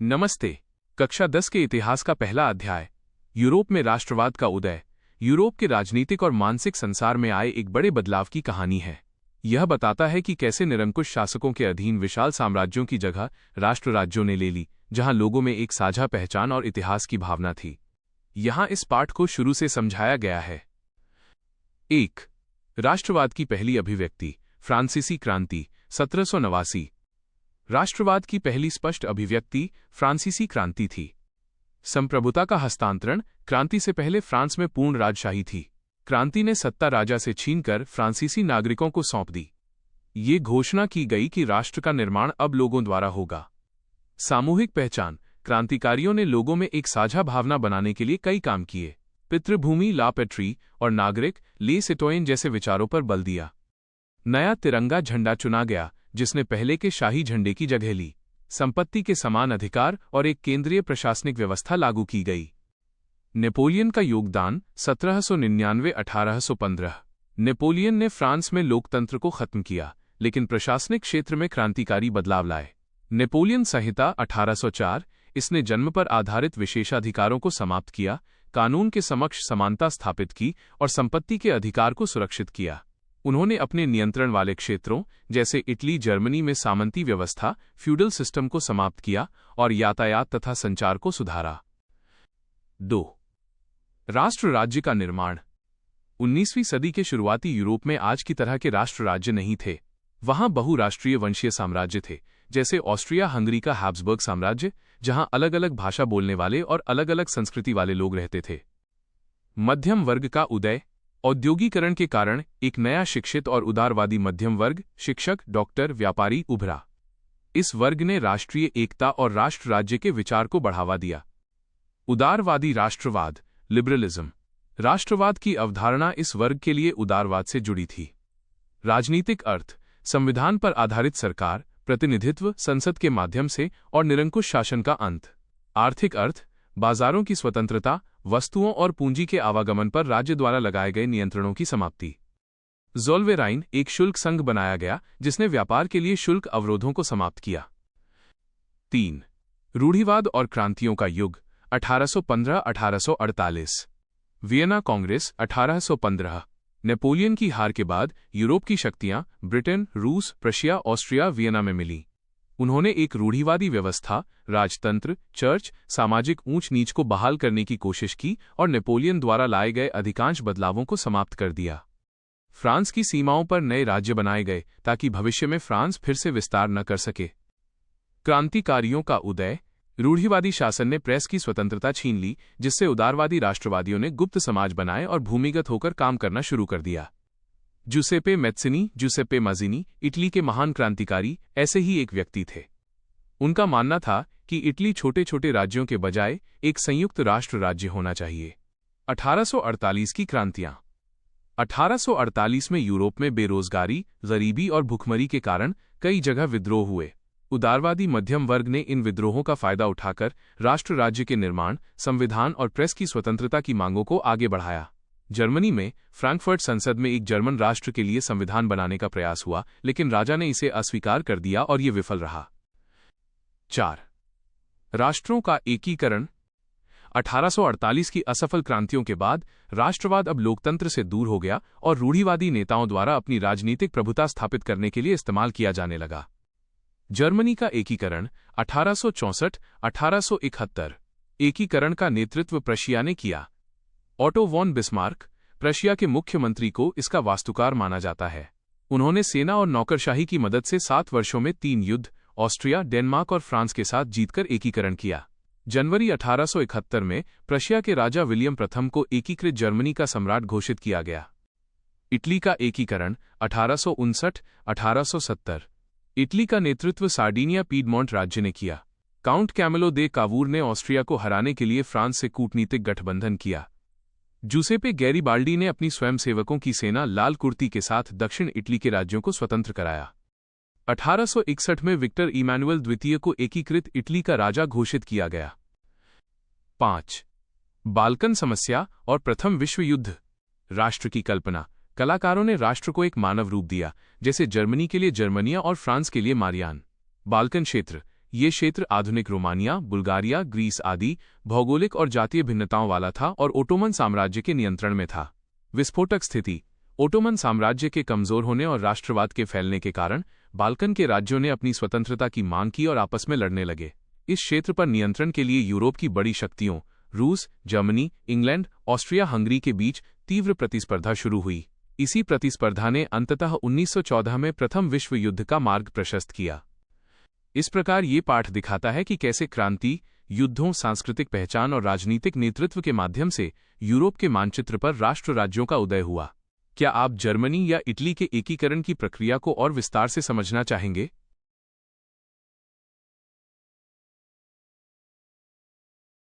नमस्ते। कक्षा 10 के इतिहास का पहला अध्याय, यूरोप में राष्ट्रवाद का उदय, यूरोप के राजनीतिक और मानसिक संसार में आए एक बड़े बदलाव की कहानी है। यह बताता है कि कैसे निरंकुश शासकों के अधीन विशाल साम्राज्यों की जगह राष्ट्र राज्यों ने ले ली, जहां लोगों में एक साझा पहचान और इतिहास की भावना थी। यहां इस पाठ को शुरू से समझाया गया है। 1. राष्ट्रवाद की पहली अभिव्यक्ति, फ्रांसीसी क्रांति, 1789। राष्ट्रवाद की पहली स्पष्ट अभिव्यक्ति फ्रांसीसी क्रांति थी। संप्रभुता का हस्तांतरण। क्रांति से पहले फ्रांस में पूर्ण राजशाही थी। क्रांति ने सत्ता राजा से छीनकर फ्रांसीसी नागरिकों को सौंप दी। ये घोषणा की गई कि राष्ट्र का निर्माण अब लोगों द्वारा होगा। सामूहिक पहचान। क्रांतिकारियों ने लोगों में एक साझा भावना बनाने के लिए कई काम किए। पितृभूमि ला पैट्री और नागरिक ले सिटोयन जैसे विचारों पर बल दिया। नया तिरंगा झंडा चुना गया, जिसने पहले के शाही झंडे की जगह ली। संपत्ति के समान अधिकार और एक केंद्रीय प्रशासनिक व्यवस्था लागू की गई। नेपोलियन का योगदान 1799-1815। नेपोलियन ने फ्रांस में लोकतंत्र को खत्म किया, लेकिन प्रशासनिक क्षेत्र में क्रांतिकारी बदलाव लाए। नेपोलियन संहिता 1804, इसने जन्म पर आधारित विशेषाधिकारों को समाप्त किया, कानून के समक्ष समानता स्थापित की और संपत्ति के अधिकार को सुरक्षित किया। उन्होंने अपने नियंत्रण वाले क्षेत्रों जैसे इटली, जर्मनी में सामंती व्यवस्था, फ्यूडल सिस्टम को समाप्त किया और यातायात तथा संचार को सुधारा। 2. राष्ट्र राज्य का निर्माण। 19वीं सदी के शुरुआती यूरोप में आज की तरह के राष्ट्र राज्य नहीं थे। वहां बहुराष्ट्रीय वंशीय साम्राज्य थे, जैसे ऑस्ट्रिया हंगरी का हैब्सबर्ग साम्राज्य, जहां अलग अलग भाषा बोलने वाले और अलग अलग संस्कृति वाले लोग रहते थे। मध्यम वर्ग का उदय। औद्योगिकरण के कारण एक नया शिक्षित और उदारवादी मध्यम वर्ग, शिक्षक, डॉक्टर, व्यापारी उभरा। इस वर्ग ने राष्ट्रीय एकता और राष्ट्र राज्य के विचार को बढ़ावा दिया। उदारवादी राष्ट्रवाद, लिबरलिज्म। राष्ट्रवाद की अवधारणा इस वर्ग के लिए उदारवाद से जुड़ी थी। राजनीतिक अर्थ, संविधान पर आधारित सरकार, प्रतिनिधित्व संसद के माध्यम से और निरंकुश शासन का अंत। आर्थिक अर्थ, बाजारों की स्वतंत्रता, वस्तुओं और पूंजी के आवागमन पर राज्य द्वारा लगाए गए नियंत्रणों की समाप्ति। ज़ोल्वेराइन एक शुल्क संघ बनाया गया, जिसने व्यापार के लिए शुल्क अवरोधों को समाप्त किया। 3. रूढ़िवाद और क्रांतियों का युग, 1815-1848। वियना कांग्रेस, 1815। नेपोलियन की हार के बाद यूरोप की शक्तियां ब्रिटेन, रूस, प्रशिया, ऑस्ट्रिया, वियना में मिली। उन्होंने एक रूढ़िवादी व्यवस्था, राजतंत्र, चर्च, सामाजिक ऊंच नीच को बहाल करने की कोशिश की और नेपोलियन द्वारा लाए गए अधिकांश बदलावों को समाप्त कर दिया। फ्रांस की सीमाओं पर नए राज्य बनाए गए ताकि भविष्य में फ्रांस फिर से विस्तार न कर सके। क्रांतिकारियों का उदय। रूढ़िवादी शासन ने प्रेस की स्वतंत्रता छीन ली, जिससे उदारवादी राष्ट्रवादियों ने गुप्त समाज बनाए और भूमिगत होकर काम करना शुरू कर दिया। जुसेप्पे मैत्सिनी, जुसेप्पे माज़िनी, इटली के महान क्रांतिकारी, ऐसे ही एक व्यक्ति थे। उनका मानना था कि इटली छोटे छोटे राज्यों के बजाय एक संयुक्त राष्ट्र राज्य होना चाहिए। 1848 की क्रांतियां। 1848 में यूरोप में बेरोजगारी, गरीबी और भुखमरी के कारण कई जगह विद्रोह हुए। उदारवादी मध्यम वर्ग ने इन विद्रोहों का फायदा उठाकर राष्ट्र राज्य के निर्माण, संविधान और प्रेस की स्वतंत्रता की मांगों को आगे बढ़ाया। जर्मनी में फ्रैंकफर्ट संसद में एक जर्मन राष्ट्र के लिए संविधान बनाने का प्रयास हुआ, लेकिन राजा ने इसे अस्वीकार कर दिया और ये विफल रहा। 4. राष्ट्रों का एकीकरण। 1848 की असफल क्रांतियों के बाद राष्ट्रवाद अब लोकतंत्र से दूर हो गया और रूढ़िवादी नेताओं द्वारा अपनी राजनीतिक प्रभुता स्थापित करने के लिए इस्तेमाल किया जाने लगा। जर्मनी का एकीकरण 1864-1871। एकीकरण का नेतृत्व प्रशिया ने किया। ऑटो वॉन बिस्मार्क, प्रशिया के मुख्यमंत्री को इसका वास्तुकार माना जाता है। उन्होंने सेना और नौकरशाही की मदद से 7 वर्षों में 3 युद्ध, ऑस्ट्रिया, डेनमार्क और फ्रांस के साथ जीतकर एकीकरण किया। जनवरी 1871 में प्रशिया के राजा विलियम प्रथम को एकीकृत जर्मनी का सम्राट घोषित किया गया। इटली का एकीकरण 1859-1870। इटली का नेतृत्व सार्डिनिया पीडमोंट राज्य ने किया। काउंट कैमिलो दे कावूर ने ऑस्ट्रिया को हराने के लिए फ्रांस से कूटनीतिक गठबंधन किया। जूसेपे गैरिबाल्डी ने अपनी स्वयंसेवकों की सेना लाल कुर्ती के साथ दक्षिण इटली के राज्यों को स्वतंत्र कराया। 1861 में विक्टर इमैनुअल द्वितीय को एकीकृत इटली का राजा घोषित किया गया। 5. बाल्कन समस्या और प्रथम विश्व युद्ध। राष्ट्र की कल्पना। कलाकारों ने राष्ट्र को एक मानव रूप दिया, जैसे जर्मनी के लिए जर्मनिया और फ्रांस के लिए मारियान। बाल्कन क्षेत्र ये क्षेत्र आधुनिक रोमानिया, बुल्गारिया, ग्रीस आदि भौगोलिक और जातीय भिन्नताओं वाला था और ओटोमन साम्राज्य के नियंत्रण में था। विस्फोटक स्थिति। ओटोमन साम्राज्य के कमजोर होने और राष्ट्रवाद के फैलने के कारण बाल्कन के राज्यों ने अपनी स्वतंत्रता की मांग की और आपस में लड़ने लगे। इस क्षेत्र पर नियंत्रण के लिए यूरोप की बड़ी शक्तियों रूस, जर्मनी, इंग्लैंड, ऑस्ट्रिया हंगरी के बीच तीव्र प्रतिस्पर्धा शुरू हुई। इसी प्रतिस्पर्धा ने अंततः 1914 में प्रथम विश्व युद्ध का मार्ग प्रशस्त किया। इस प्रकार ये पाठ दिखाता है कि कैसे क्रांति, युद्धों, सांस्कृतिक पहचान और राजनीतिक नेतृत्व के माध्यम से यूरोप के मानचित्र पर राष्ट्र राज्यों का उदय हुआ। क्या आप जर्मनी या इटली के एकीकरण की प्रक्रिया को और विस्तार से समझना चाहेंगे?